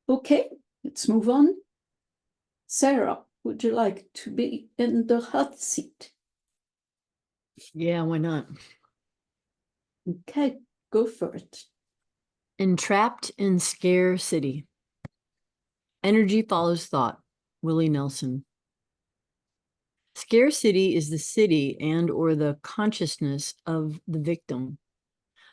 Okay, let's move on. Sarah, would you like to be in the hot seat? Yeah, why not? Okay, go for it. Entrapped in Scare City. Energy follows thought. Willie Nelson. Scare City is the city and or the consciousness of the victim.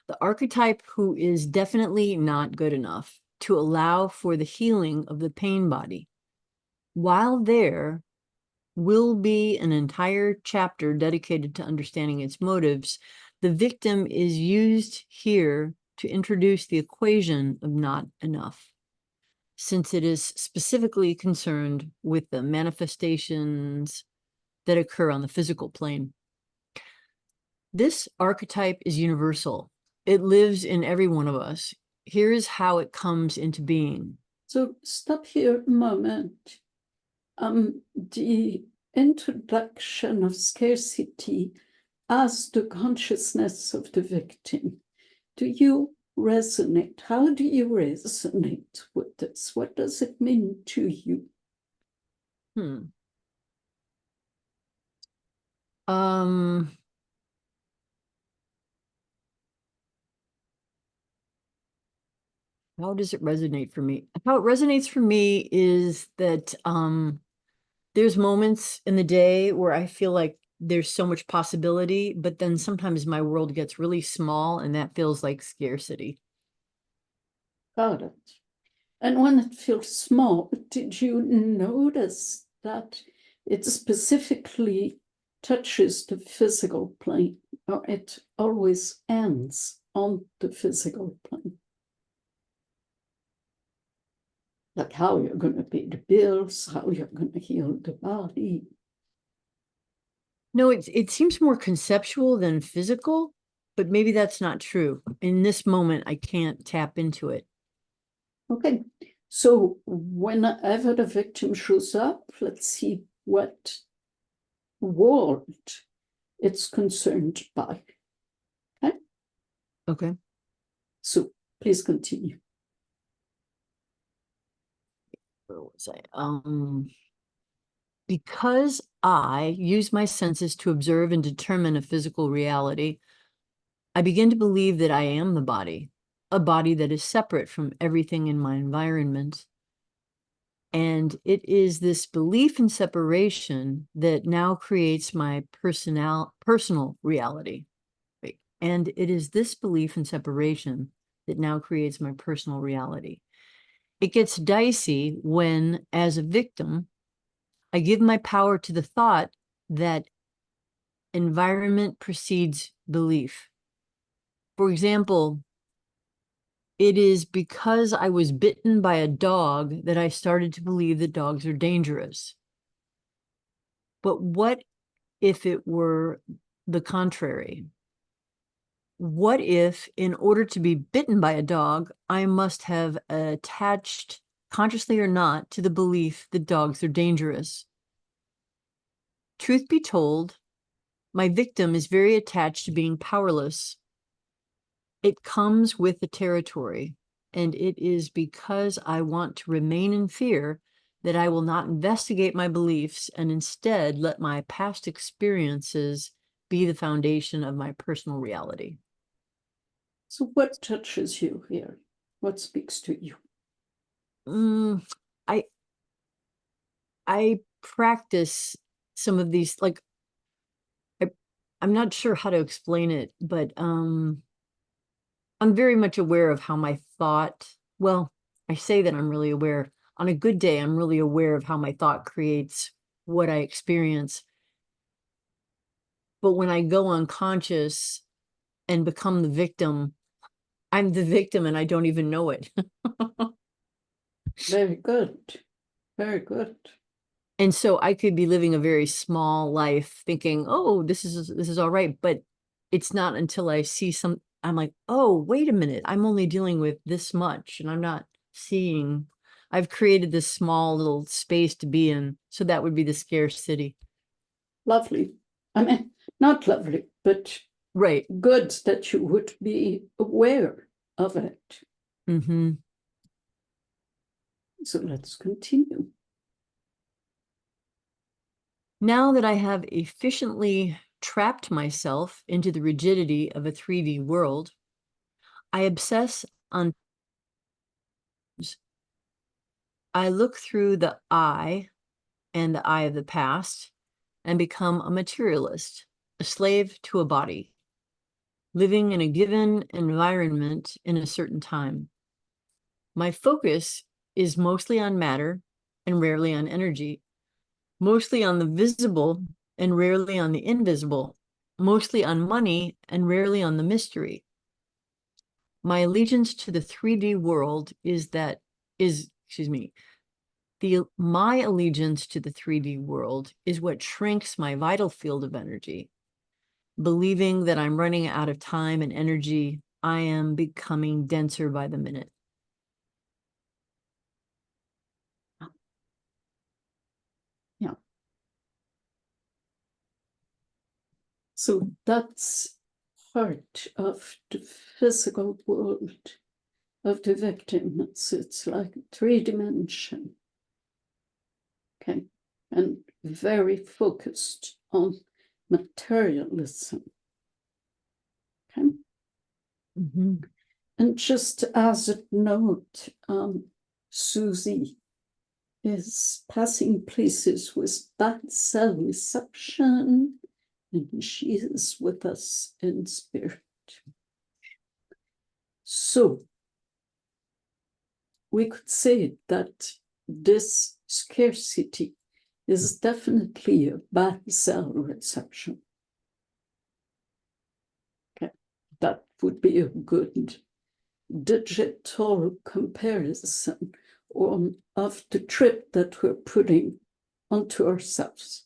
The archetype who is definitely not good enough to allow for the healing of the pain body. While there will be an entire chapter dedicated to understanding its motives, the victim is used here to introduce the equation of not enough, since it is specifically concerned with the manifestations that occur on the physical plane. This archetype is universal. It lives in every one of us. Here is how it comes into being. So stop here a moment. The introduction of scarcity as the consciousness of the victim. Do you resonate? How do you resonate with this? What does it mean to you? How does it resonate for me? How it resonates for me is that there's moments in the day where I feel like there's so much possibility, but then sometimes my world gets really small and that feels like scarcity. Got it. And when it feels small, did you notice that it specifically touches the physical plane, or it always ends on the physical plane? Like how you're going to pay the bills, how you're going to heal the body. No, it seems more conceptual than physical, but maybe that's not true. In this moment, I can't tap into it. Okay, so whenever the victim shows up, let's see what world it's concerned by. Okay? Okay. So please continue. Where was I? Because I use my senses to observe and determine a physical reality, I begin to believe that I am the body, a body that is separate from everything in my environment. And it is this belief in separation that now creates my personal reality. And it is this belief in separation that now creates my personal reality. It gets dicey when, as a victim, I give my power to the thought that environment precedes belief. For example, it is because I was bitten by a dog that I started to believe that dogs are dangerous. But what if it were the contrary? What if, in order to be bitten by a dog, I must have attached, consciously or not, to the belief that dogs are dangerous? Truth be told, my victim is very attached to being powerless. It comes with the territory, and it is because I want to remain in fear that I will not investigate my beliefs and instead let my past experiences be the foundation of my personal reality. So what touches you here? What speaks to you? I practice some of these, like, I'm not sure how to explain it, but I'm very much aware of how my thought, well, I say that I'm really aware. On a good day, I'm really aware of how my thought creates what I experience. But when I go unconscious and become the victim, I'm the victim and I don't even know it. Very good. Very good. And so I could be living a very small life thinking, oh, this is all right. But it's not until I see some, I'm like, oh, wait a minute, I'm only dealing with this much and I'm not seeing, I've created this small little space to be in. So that would be the scarcity. Lovely. I mean, not lovely, but Right. good that you would be aware of it. Mm-hmm. So let's continue. Now that I have efficiently trapped myself into the rigidity of a 3D world, I obsess on. I look through the eye and the eye of the past and become a materialist, a slave to a body, living in a given environment in a certain time. My focus is mostly on matter and rarely on energy, mostly on the visible and rarely on the invisible, mostly on money and rarely on the mystery. My allegiance to the 3D world my allegiance to the 3D world is what shrinks my vital field of energy. Believing that I'm running out of time and energy, I am becoming denser by the minute. Yeah. So that's part of the physical world of the victim. It's like 3D. Okay. And very focused on materialism. Okay. Mm-hmm. And just as a note, Susie is passing places with bad cell reception, and she is with us in spirit. So we could say that this scarcity is definitely a bad cell reception. Okay, that would be a good digital comparison of the trip that we're putting onto ourselves.